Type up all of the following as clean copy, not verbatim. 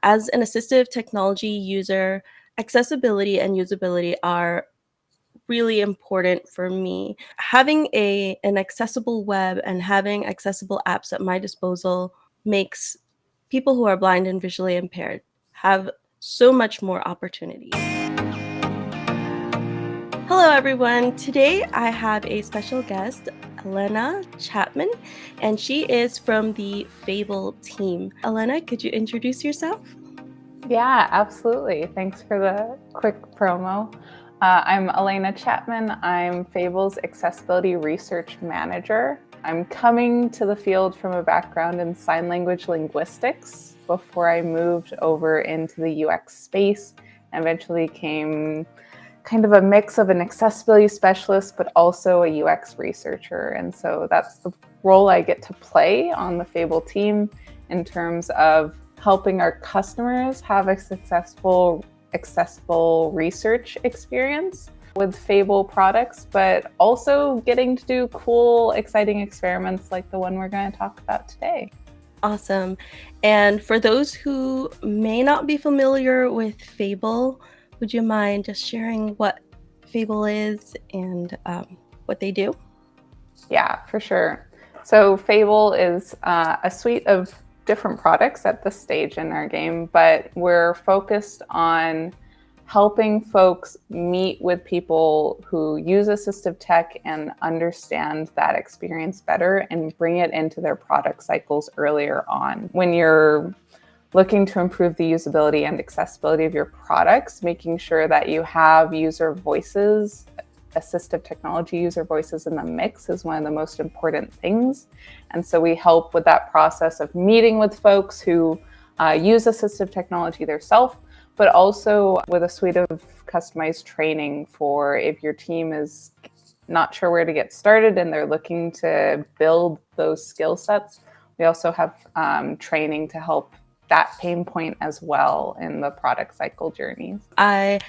As an assistive technology user, accessibility and usability are really important for me. Having an accessible web and having accessible apps at my disposal makes people who are blind and visually impaired have so much more opportunities. Hello, everyone. Today I have a special guest, Elana Chapman, and she is from the Fable team. Elana, could you introduce yourself? Yeah, absolutely. Thanks for the quick promo. I'm Elana Chapman. I'm Fable's Accessibility Research Manager. I'm coming to the field from a background in sign language linguistics before I moved over into the UX space and eventually became kind of a mix of an accessibility specialist, but also a UX researcher. And so that's the role I get to play on the Fable team in terms of helping our customers have a successful, accessible research experience with Fable products, but also getting to do cool, exciting experiments like the one we're going to talk about today. Awesome. And for those who may not be familiar with Fable, would you mind just sharing what Fable is and what they do? Yeah, for sure. So Fable is a suite of different products at this stage in our game, but we're focused on helping folks meet with people who use assistive tech and understand that experience better and bring it into their product cycles earlier on. When you're looking to improve the usability and accessibility of your products, making sure that you have user voices, assistive technology user voices in the mix is one of the most important things. And so we help with that process of meeting with folks who use assistive technology themselves, but also with a suite of customized training for if your team is not sure where to get started and they're looking to build those skill sets. We also have training to help that pain point as well in the product cycle journeys. I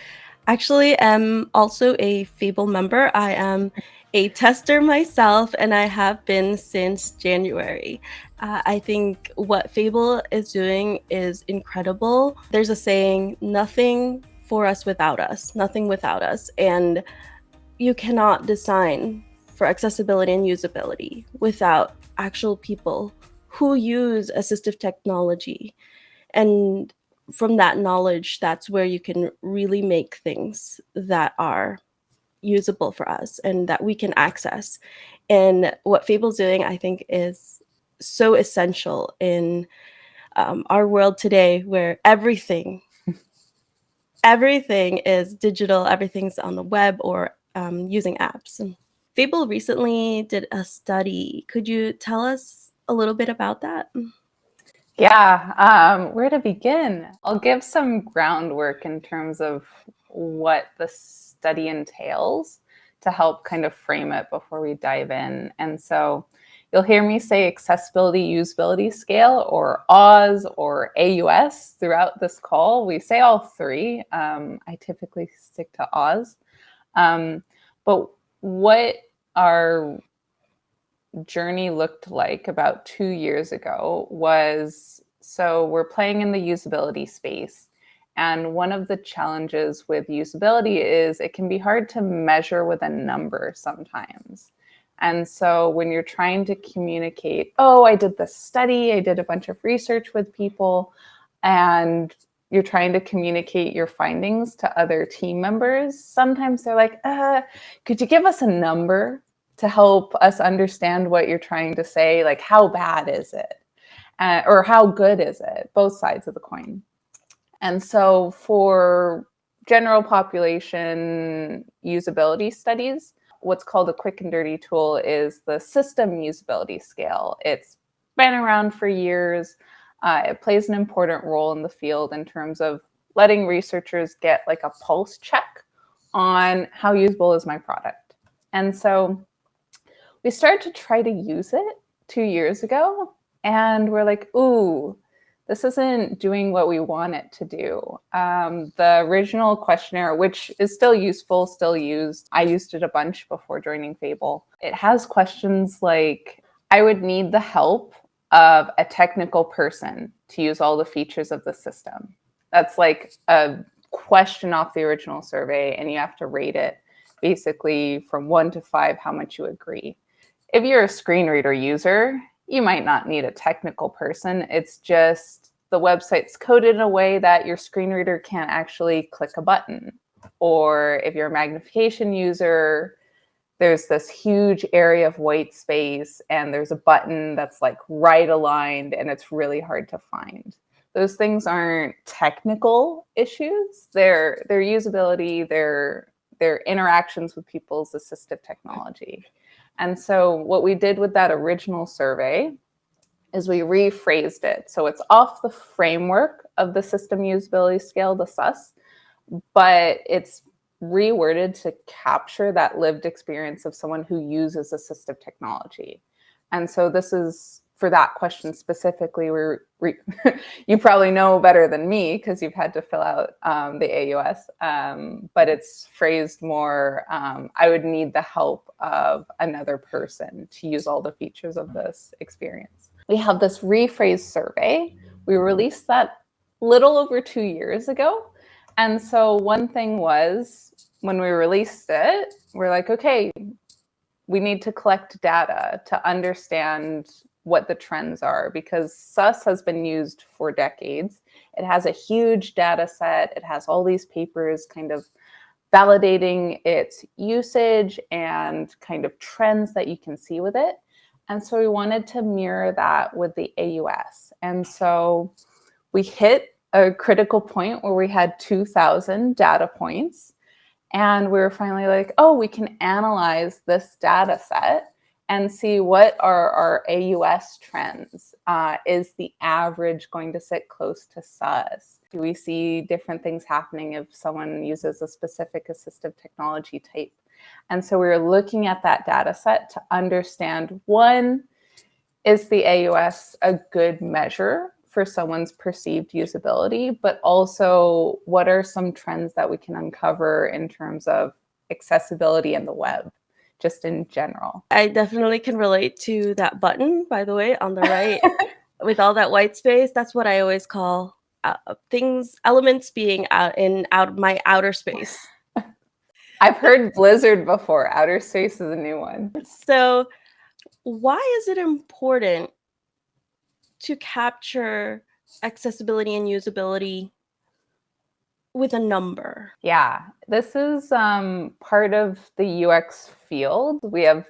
actually am also a Fable member. I am a tester myself, and I have been since January. I think what Fable is doing is incredible. There's a saying, nothing for us without us, nothing without us. And you cannot design for accessibility and usability without actual people who use assistive technology. And from that knowledge, that's where you can really make things that are usable for us and that we can access. And what Fable's doing, I think, is so essential in our world today, where everything is digital, everything's on the web or using apps. And Fable recently did a study. Could you tell us a little bit about that? Yeah, where to begin? I'll give some groundwork in terms of what the study entails to help kind of frame it before we dive in. And so you'll hear me say Accessibility Usability Scale, or AUS, or AUS throughout this call. We say all three. I typically stick to AUS. But what our journey looked like about 2 years ago was, so we're playing in the usability space. And one of the challenges with usability is it can be hard to measure with a number sometimes. And so when you're trying to communicate, oh, I did this study, I did a bunch of research with people, and you're trying to communicate your findings to other team members, sometimes they're like, could you give us a number to help us understand what you're trying to say? Like, how bad is it? Or how good is it? Both sides of the coin. And so for general population usability studies, what's called a quick and dirty tool is the System Usability Scale. It's been around for years. It plays an important role in the field in terms of letting researchers get like a pulse check on how usable is my product. And so we started to try to use it 2 years ago, and we're like, ooh, this isn't doing what we want it to do. The original questionnaire, which is still useful, still used, I used it a bunch before joining Fable. It has questions like, I would need the help of a technical person to use all the features of the system? That's like a question off the original survey, and you have to rate it basically from 1 to 5 how much you agree. If you're a screen reader user, you might not need a technical person. It's just the website's coded in a way that your screen reader can't actually click a button. Or if you're a magnification user, there's this huge area of white space and there's a button that's like right aligned and it's really hard to find. Those things aren't technical issues. They're usability, they're interactions with people's assistive technology. And so what we did with that original survey is we rephrased it. So it's off the framework of the System Usability Scale, the SUS, but it's reworded to capture that lived experience of someone who uses assistive technology. And so this is for that question specifically. You probably know better than me because you've had to fill out the AUS, but it's phrased more, I would need the help of another person to use all the features of this experience. We have this rephrased survey. We released that little over 2 years ago. And so one thing was, when we released it, we're like, okay, we need to collect data to understand what the trends are, because SUS has been used for decades. It has a huge data set. It has all these papers kind of validating its usage and kind of trends that you can see with it. And so we wanted to mirror that with the AUS. And so we hit a critical point where we had 2,000 data points. And we were finally like, oh, we can analyze this data set and see what are our AUS trends. Is the average going to sit close to SUS? Do we see different things happening if someone uses a specific assistive technology type? And so we were looking at that data set to understand, one, is the AUS a good measure for someone's perceived usability, but also what are some trends that we can uncover in terms of accessibility in the web, just in general? I definitely can relate to that button, by the way, on the right with all that white space. That's what I always call elements being out my outer space. I've heard Blizzard before. Outer space is a new one. So why is it important to capture accessibility and usability with a number? Yeah, this is part of the UX field. We have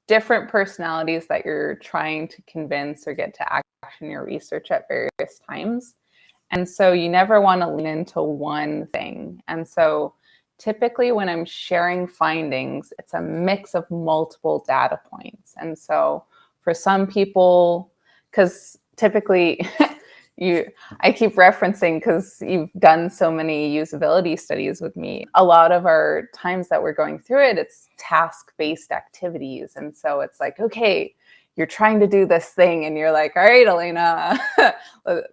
different personalities that you're trying to convince or get to action your research at various times. And so you never want to lean into one thing. And so typically when I'm sharing findings, it's a mix of multiple data points. And so for some people, because typically I keep referencing, because you've done so many usability studies with me, a lot of our times that we're going through it, it's task-based activities. And so it's like, okay, you're trying to do this thing and you're like, all right, Elana,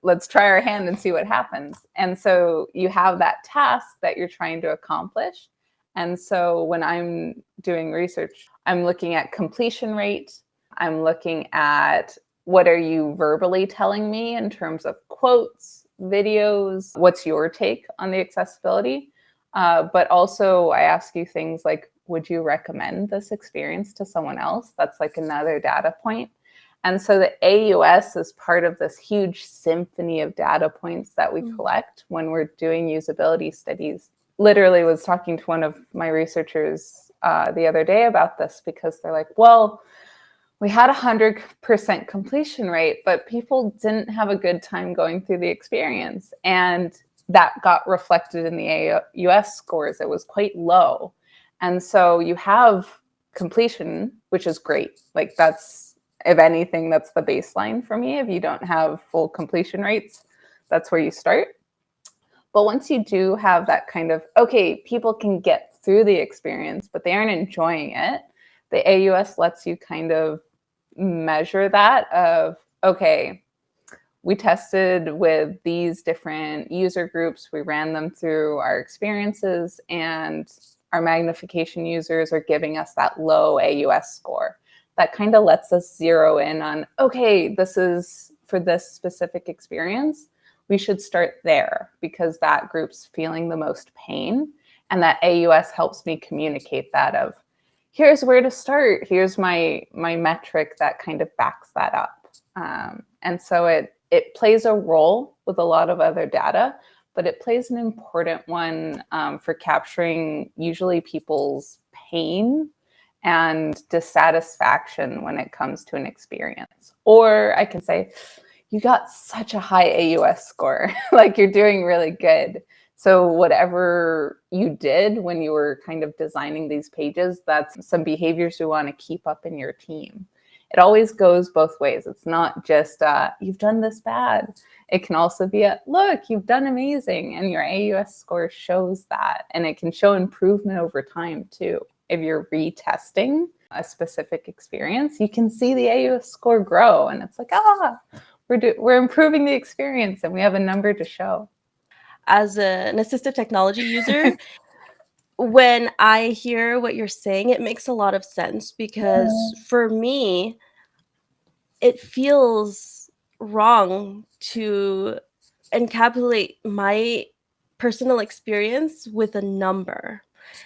let's try our hand and see what happens. And so you have that task that you're trying to accomplish. And so when I'm doing research, I'm looking at completion rate. I'm looking at what are you verbally telling me in terms of quotes, videos, what's your take on the accessibility? But also I ask you things like, would you recommend this experience to someone else? That's like another data point. And so the AUS is part of this huge symphony of data points that we collect when we're doing usability studies. Literally was talking to one of my researchers the other day about this, because they're like, well, we had 100% completion rate, but people didn't have a good time going through the experience. And that got reflected in the AUS scores. It was quite low. And so you have completion, which is great. Like that's, if anything, that's the baseline for me. If you don't have full completion rates, that's where you start. But once you do have that kind of, okay, people can get through the experience, but they aren't enjoying it, the AUS lets you kind of measure that of, okay, we tested with these different user groups, we ran them through our experiences, and our magnification users are giving us that low AUS score. that kind of lets us zero in on, okay, this is for this specific experience. We should start there because that group's feeling the most pain. And that AUS helps me communicate that of, here's where to start. Here's my metric that kind of backs that up. And so it plays a role with a lot of other data, but it plays an important one for capturing usually people's pain and dissatisfaction when it comes to an experience. Or I can say, you got such a high AUS score, like you're doing really good. So whatever you did when you were kind of designing these pages, that's some behaviors you want to keep up in your team. It always goes both ways. It's not just, you've done this bad. It can also be look, you've done amazing. And your AUS score shows that. And it can show improvement over time too. If you're retesting a specific experience, you can see the AUS score grow. And it's like, we're improving the experience and we have a number to show. As an assistive technology user, when I hear what you're saying, it makes a lot of sense because for me, it feels wrong to encapsulate my personal experience with a number.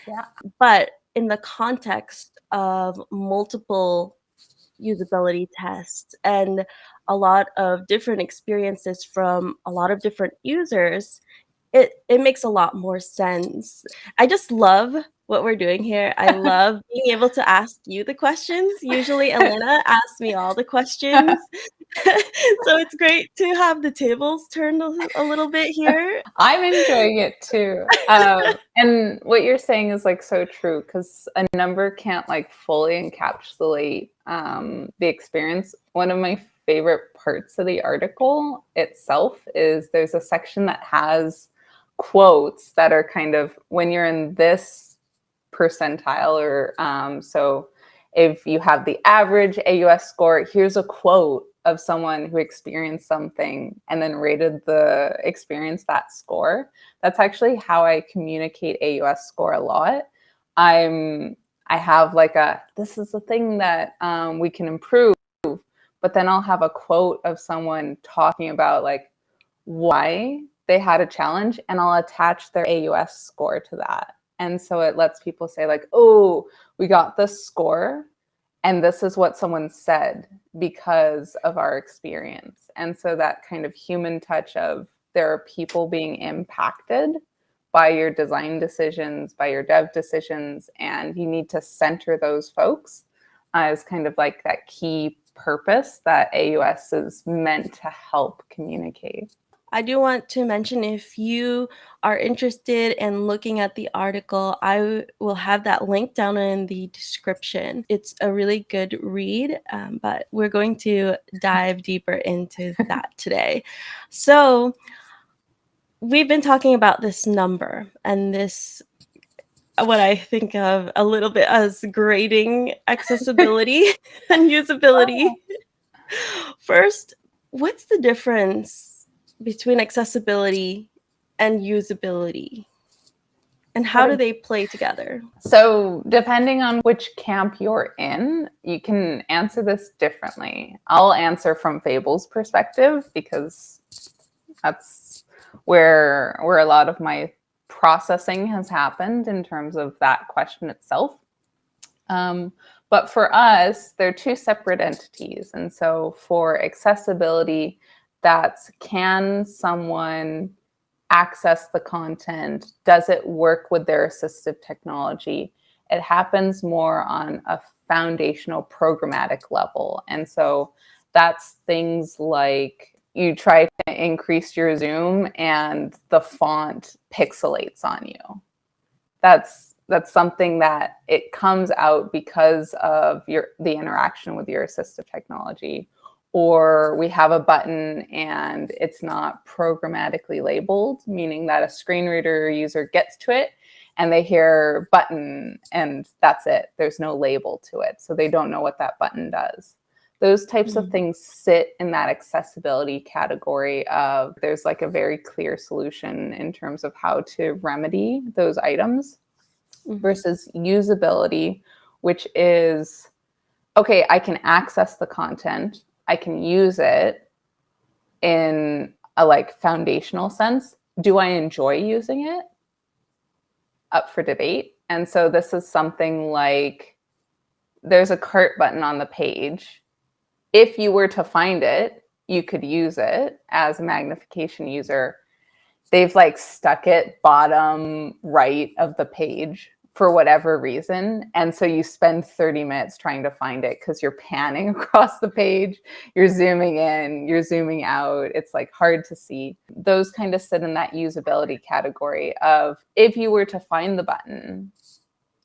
Yeah. But in the context of multiple usability tests and a lot of different experiences from a lot of different users, it makes a lot more sense. I just love what we're doing here. I love being able to ask you the questions. Usually Elana asks me all the questions. So it's great to have the tables turned a little bit here. I'm enjoying it too. And what you're saying is like so true because a number can't like fully encapsulate the experience. One of my favorite parts of the article itself is there's a section that has quotes that are kind of when you're in this percentile or so if you have the average AUS score, here's a quote of someone who experienced something and then rated the experience that score. That's actually how I communicate AUS score a lot. I have like this is the thing that we can improve, but then I'll have a quote of someone talking about like why they had a challenge and I'll attach their AUS score to that. And so it lets people say like, oh, we got this score and this is what someone said because of our experience. And so that kind of human touch of there are people being impacted by your design decisions, by your dev decisions, and you need to center those folks as kind of like that key purpose that AUS is meant to help communicate. I do want to mention if you are interested in looking at the article, I will have that link down in the description. It's a really good read, but we're going to dive deeper into that today. So we've been talking about this number and this, what I think of a little bit as grading accessibility and usability. First, what's the difference between accessibility and usability? And how do they play together? So depending on which camp you're in, you can answer this differently. I'll answer from Fable's perspective because that's where a lot of my processing has happened in terms of that question itself. But for us, they're two separate entities. And so for accessibility, that's can someone access the content? Does it work with their assistive technology? It happens more on a foundational programmatic level. And so that's things like you try to increase your zoom and the font pixelates on you. That's something that it comes out because of the interaction with your assistive technology. Or we have a button and it's not programmatically labeled, meaning that a screen reader user gets to it and they hear button and that's it. There's no label to it. So they don't know what that button does. Those types of things sit in that accessibility category of there's like a very clear solution in terms of how to remedy those items versus usability, which is okay, I can access the content, I can use it in a like foundational sense. Do I enjoy using it? Up for debate. And so this is something like there's a cart button on the page. If you were to find it, you could use it as a magnification user. They've like stuck it bottom right of the page for whatever reason. And so you spend 30 minutes trying to find it because you're panning across the page, you're zooming in, you're zooming out. It's like hard to see. Those kind of sit in that usability category of if you were to find the button,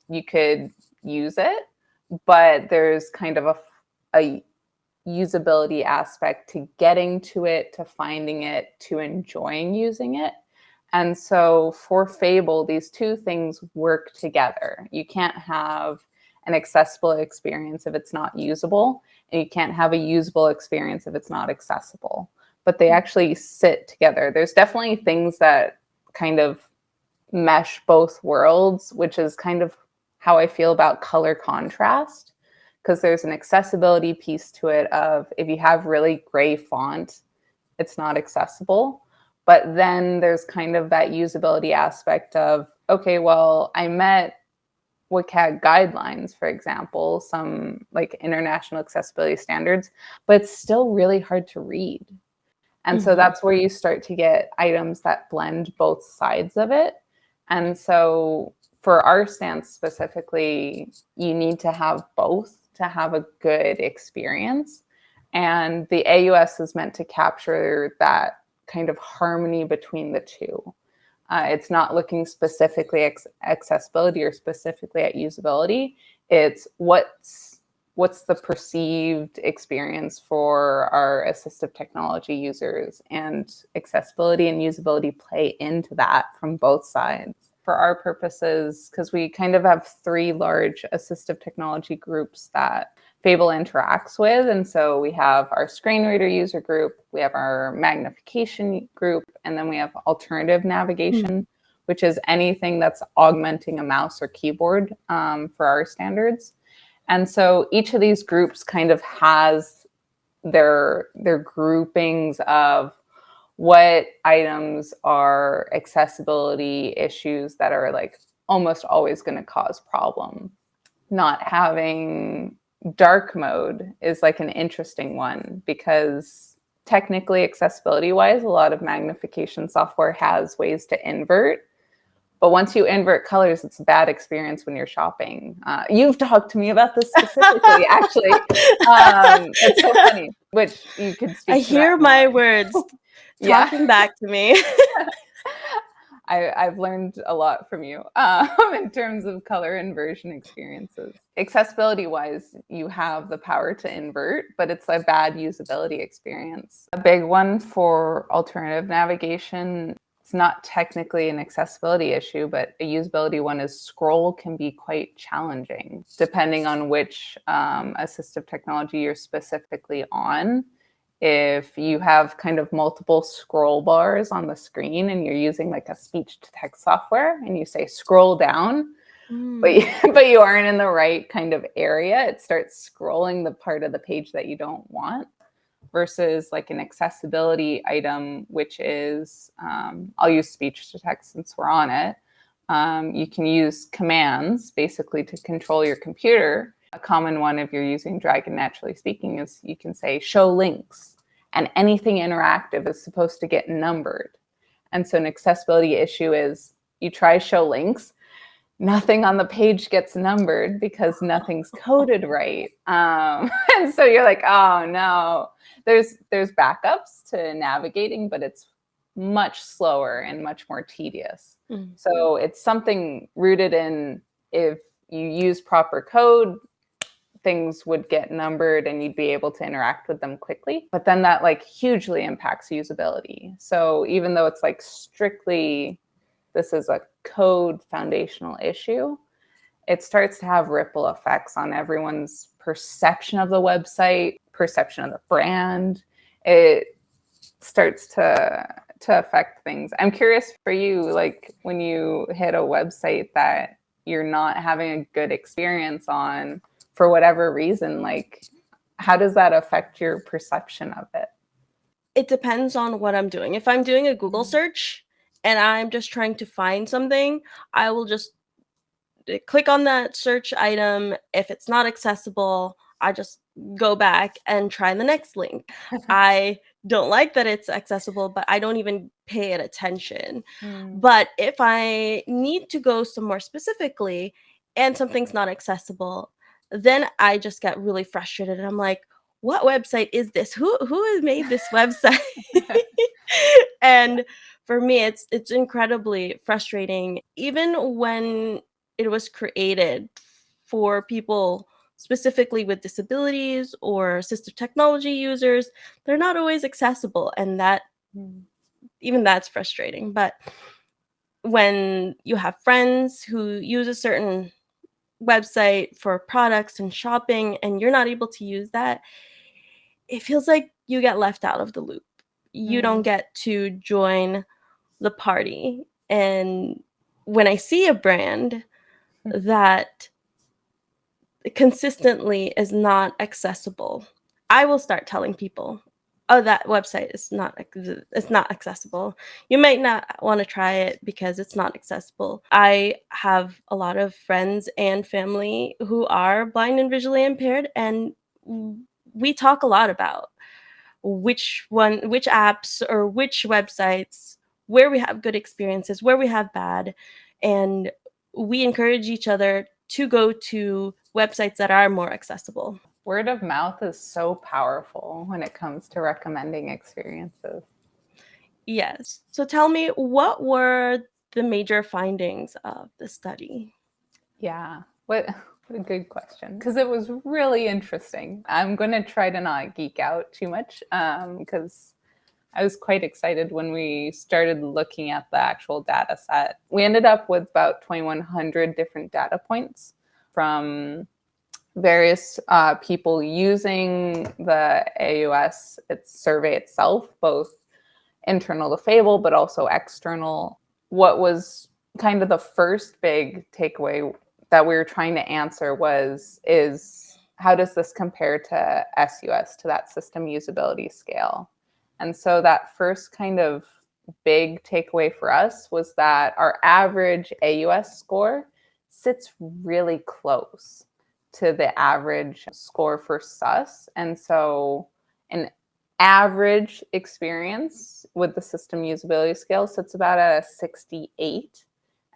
you could use it, but there's kind of a usability aspect to getting to it, to finding it, to enjoying using it. And so for Fable, these two things work together. You can't have an accessible experience if it's not usable, and you can't have a usable experience if it's not accessible. But they actually sit together. There's definitely things that kind of mesh both worlds, which is kind of how I feel about color contrast, because there's an accessibility piece to it of if you have really gray font, it's not accessible. But then there's kind of that usability aspect of, okay, well, I met WCAG guidelines, for example, some like international accessibility standards, but it's still really hard to read. And so that's where you start to get items that blend both sides of it. And so for our stance specifically, you need to have both to have a good experience. And the AUS is meant to capture that kind of harmony between the two. It's not looking specifically at accessibility or specifically at usability. It's what's the perceived experience for our assistive technology users, and accessibility and usability play into that from both sides. For our purposes, because we kind of have three large assistive technology groups that Fable interacts with. And so we have our screen reader user group, we have our magnification group, and then we have alternative navigation, which is anything that's augmenting a mouse or keyboard for our standards. And so each of these groups kind of has their groupings of what items are accessibility issues that are like almost always going to cause problem. Not having dark mode is like an interesting one, because technically accessibility wise, a lot of magnification software has ways to invert. But once you invert colors, it's a bad experience when you're shopping. You've talked to me about this specifically, actually. It's so funny, which you could speak I to that hear more. my words talking back to me. I've learned a lot from you in terms of color inversion experiences. Accessibility wise, you have the power to invert, but it's a bad usability experience. A big one for alternative navigation, it's not technically an accessibility issue, but a usability one is scroll can be quite challenging depending on which assistive technology you're specifically on. If you have kind of multiple scroll bars on the screen and you're using like a speech to text software and you say scroll down, but you aren't in the right kind of area, it starts scrolling the part of the page that you don't want. Versus like an accessibility item, which is, I'll use speech to text since we're on it. You can use commands basically to control your computer. A common one, if you're using Dragon Naturally Speaking, is you can say show links, and anything interactive is supposed to get numbered. And so an accessibility issue is you try show links, nothing on the page gets numbered because nothing's coded right. And so you're like, oh no. There's backups to navigating, but it's much slower and much more tedious. So it's something rooted in, if you use proper code, things would get numbered and you'd be able to interact with them quickly. But then that like hugely impacts usability. So even though it's like strictly, this is a code foundational issue, it starts to have ripple effects on everyone's perception of the website, perception of the brand. It starts to affect things. I'm curious for you, like when you hit a website that you're not having a good experience on for whatever reason, like, how does that affect your perception of it? It depends on what I'm doing. If I'm doing a Google search and I'm just trying to find something, I will just click on that search item. If it's not accessible, I just go back and try the next link. I don't like that it's accessible, but I don't even pay it attention. Mm. But if I need to go somewhere specifically and something's not accessible, then I just get really frustrated and I'm like, what website is this? Who has made this website? And for me it's incredibly frustrating even when it was created for people specifically with disabilities or assistive technology users. They're not always accessible, and that even that's frustrating. But when you have friends who use a certain website for products and shopping and you're not able to use that, it feels like you get left out of the loop. You don't Mm. get to join the party. And when I see a brand that consistently is not accessible, I will start telling people, "Oh, that website is not it's not accessible. You might not want to try it because it's not accessible." I have a lot of friends and family who are blind and visually impaired, and we talk a lot about which apps or which websites, where we have good experiences, where we have bad, and we encourage each other to go to websites that are more accessible. Word of mouth is so powerful when it comes to recommending experiences. Yes. So tell me, what were the major findings of the study? Yeah. What a good question. Because it was really interesting. I'm going to try to not geek out too much because I was quite excited when we started looking at the actual data set. We ended up with about 2,100 different data points from various people using the AUS survey itself, both internal to Fable, but also external. What was kind of the first big takeaway that we were trying to answer is how does this compare to SUS, to that system usability scale? And so that first kind of big takeaway for us was that our average AUS score sits really close to the average score for SUS. And so an average experience with the system usability scale sits about at a 68.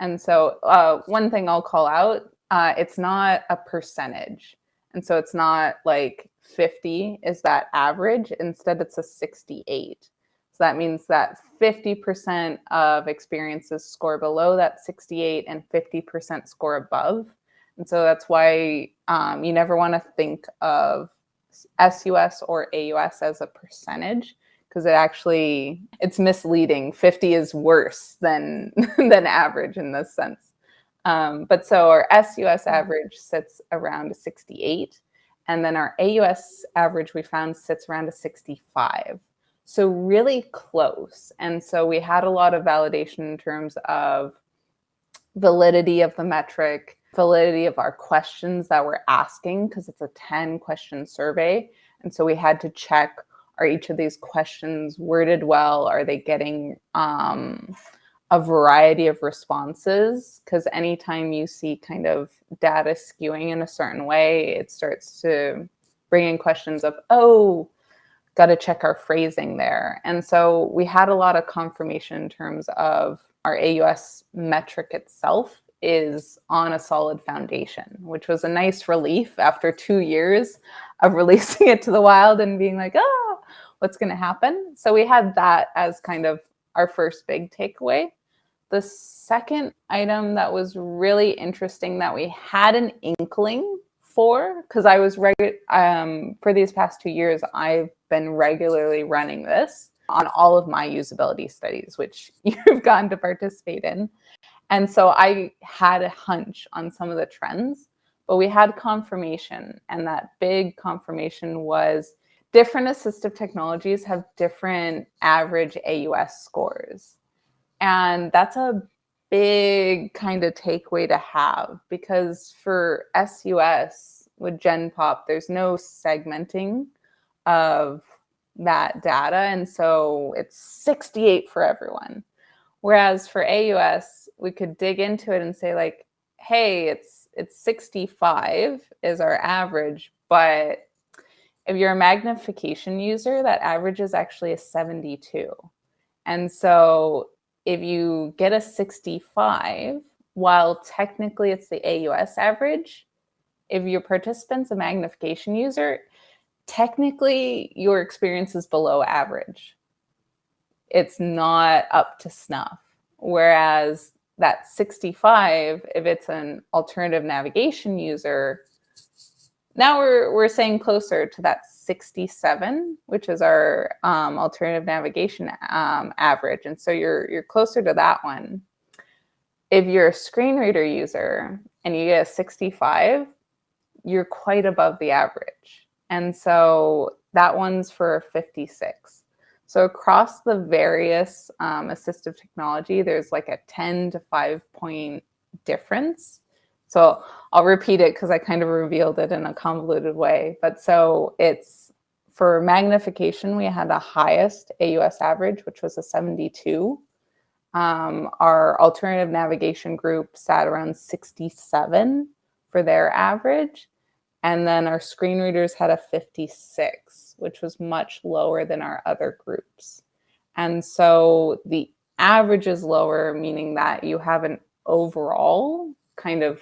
And so one thing I'll call out, it's not a percentage. And so it's not like 50 is that average. Instead, it's a 68. So that means that 50% of experiences score below that 68 and 50% score above. And so that's why you never want to think of SUS or AUS as a percentage, because it's misleading. 50 is worse than than average in this sense. But so our SUS average sits around a 68, and then our AUS average we found sits around a 65. So really close. And so we had a lot of validation in terms of validity of the metric, validity of our questions that we're asking, because it's a 10-question survey. And so we had to check, are each of these questions worded well? Are they getting a variety of responses? Because anytime you see kind of data skewing in a certain way, it starts to bring in questions of, oh, got to check our phrasing there. And so we had a lot of confirmation in terms of our AUS metric itself is on a solid foundation, which was a nice relief after 2 years of releasing it to the wild and being like, oh, what's going to happen? So we had that as kind of our first big takeaway. The second item that was really interesting that we had an inkling for, because I was for these past 2 years, I've been regularly running this on all of my usability studies, which you've gotten to participate in. And so I had a hunch on some of the trends, but we had confirmation. And that big confirmation was different assistive technologies have different average AUS scores. And that's a big kind of takeaway to have, because for SUS, with GenPop, there's no segmenting of that data. And so it's 68 for everyone. Whereas for AUS, we could dig into it and say like, hey, it's 65 is our average, but if you're a magnification user, that average is actually a 72. And so if you get a 65, while technically it's the AUS average, if your participant's a magnification user, technically your experience is below average. It's not up to snuff. Whereas that 65, if it's an alternative navigation user, now we're saying closer to that 67, which is our alternative navigation average. And so you're closer to that one. If you're a screen reader user and you get a 65, you're quite above the average. And so that one's for 56. So across the various assistive technology, there's like a 10 to 5 point difference. So I'll repeat it because I kind of revealed it in a convoluted way. But so it's for magnification, we had the highest AUS average, which was a 72. Our alternative navigation group sat around 67 for their average. And then our screen readers had a 56, which was much lower than our other groups. And so the average is lower, meaning that you have an overall kind of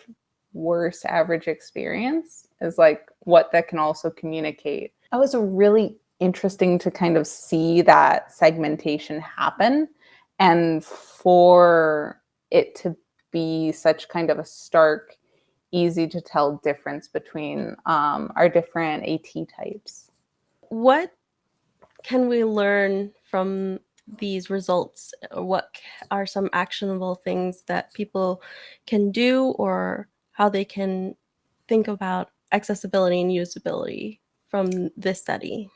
worse average experience, is like what that can also communicate. That was really interesting to kind of see that segmentation happen, and for it to be such kind of a stark, easy to tell difference between our different AT types. What can we learn from these results? What are some actionable things that people can do, or how they can think about accessibility and usability from this study?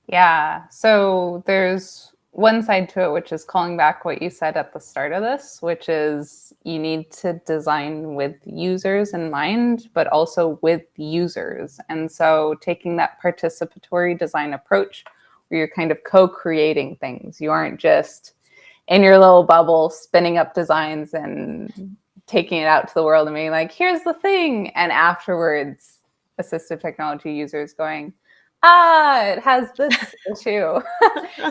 Yeah, so there's one side to it, which is calling back what you said at the start of this, which is you need to design with users in mind, but also with users. And so taking that participatory design approach where you're kind of co-creating things. You aren't just in your little bubble spinning up designs and taking it out to the world and being like, here's the thing. And afterwards, assistive technology users going, it has this issue.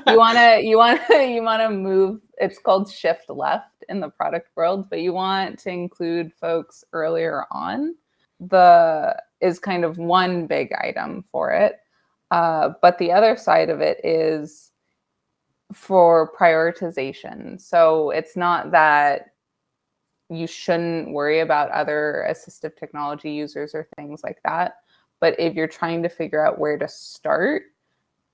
you wanna move. It's called shift left in the product world, but you want to include folks earlier on. Is kind of one big item for it. But the other side of it is for prioritization. So it's not that you shouldn't worry about other assistive technology users or things like that. But if you're trying to figure out where to start,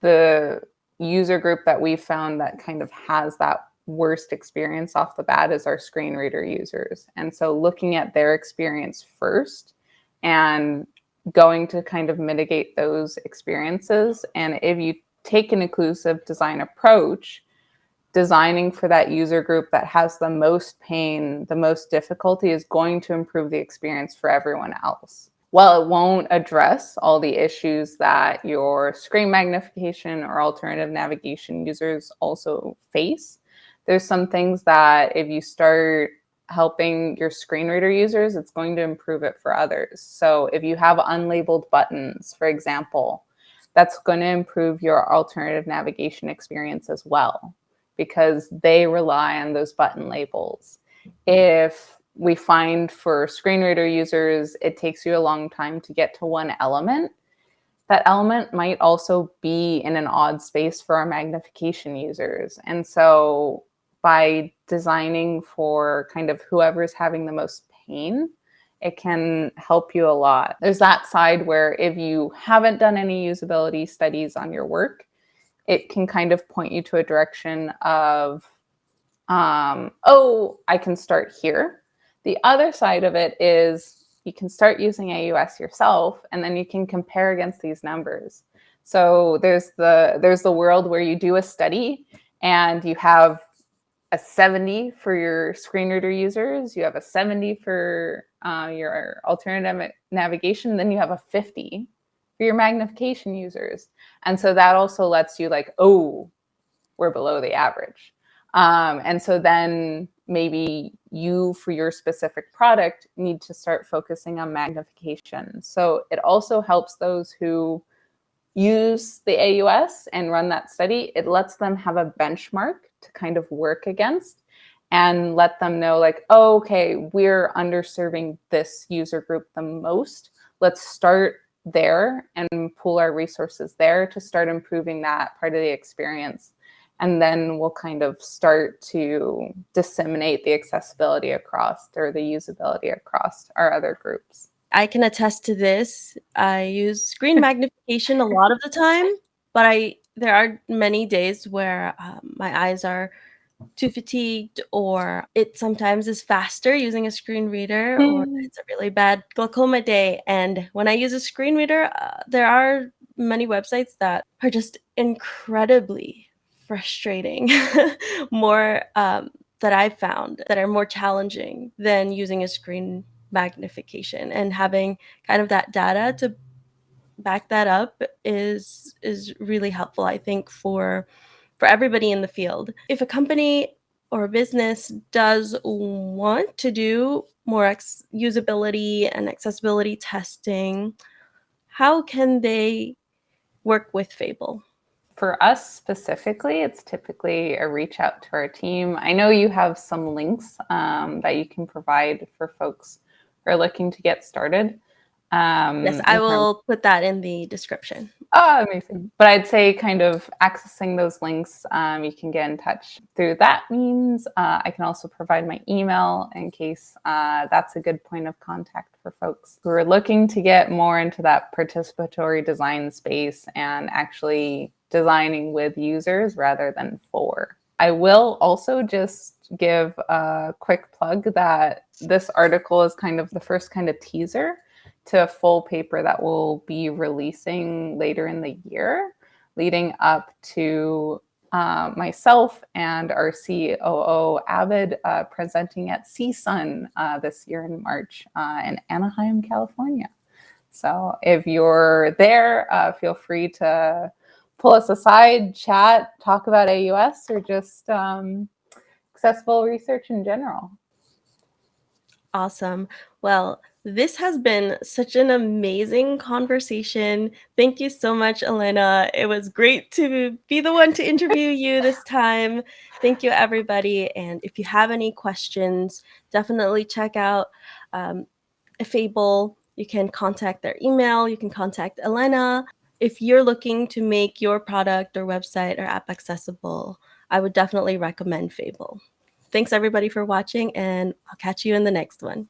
the user group that we found that kind of has that worst experience off the bat is our screen reader users. And so looking at their experience first and going to kind of mitigate those experiences. And if you take an inclusive design approach, designing for that user group that has the most pain, the most difficulty, is going to improve the experience for everyone else. While it won't address all the issues that your screen magnification or alternative navigation users also face, there's some things that if you start helping your screen reader users, it's going to improve it for others. So if you have unlabeled buttons, for example, that's going to improve your alternative navigation experience as well, because they rely on those button labels. If we find for screen reader users, it takes you a long time to get to one element, that element might also be in an odd space for our magnification users. And so by designing for kind of whoever's having the most pain, it can help you a lot. There's that side where if you haven't done any usability studies on your work, it can kind of point you to a direction of, I can start here. The other side of it is you can start using AUS yourself, and then you can compare against these numbers. So there's the world where you do a study and you have a 70 for your screen reader users, you have a 70 for your alternative navigation, then you have a 50 for your magnification users. And so that also lets you like, oh, we're below the average. And so then maybe you, for your specific product, need to start focusing on magnification. So it also helps those who use the AUS and run that study. It lets them have a benchmark to kind of work against and let them know like, oh, okay, we're underserving this user group the most. Let's start there and pool our resources there to start improving that part of the experience. And then we'll kind of start to disseminate the accessibility across or the usability across our other groups. I can attest to this. I use screen magnification a lot of the time, but there are many days where my eyes are too fatigued, or it sometimes is faster using a screen reader, or it's a really bad glaucoma day. And when I use a screen reader, there are many websites that are just incredibly frustrating, more that I've found that are more challenging than using a screen magnification, and having kind of that data to back that up is really helpful, I think, for everybody in the field. If a company or a business does want to do more usability and accessibility testing, how can they work with Fable? For us specifically, it's typically a reach out to our team. I know you have some links that you can provide for folks who are looking to get started. Yes, I will put that in the description. Oh, amazing. But I'd say kind of accessing those links, you can get in touch through that means. I can also provide my email in case that's a good point of contact for folks who are looking to get more into that participatory design space and actually designing with users rather than for. I will also just give a quick plug that this article is kind of the first kind of teaser to a full paper that we'll be releasing later in the year, leading up to myself and our COO, Abid, presenting at CSUN this year in March in Anaheim, California. So if you're there, feel free to pull us aside, chat, talk about AUS, or just accessible research in general. Awesome. Well, this has been such an amazing conversation. Thank you so much, Elena. It was great to be the one to interview you this time. Thank you, everybody. And if you have any questions, definitely check out Fable. You can contact their email. You can contact Elena. If you're looking to make your product or website or app accessible, I would definitely recommend Fable. Thanks, everybody, for watching, and I'll catch you in the next one.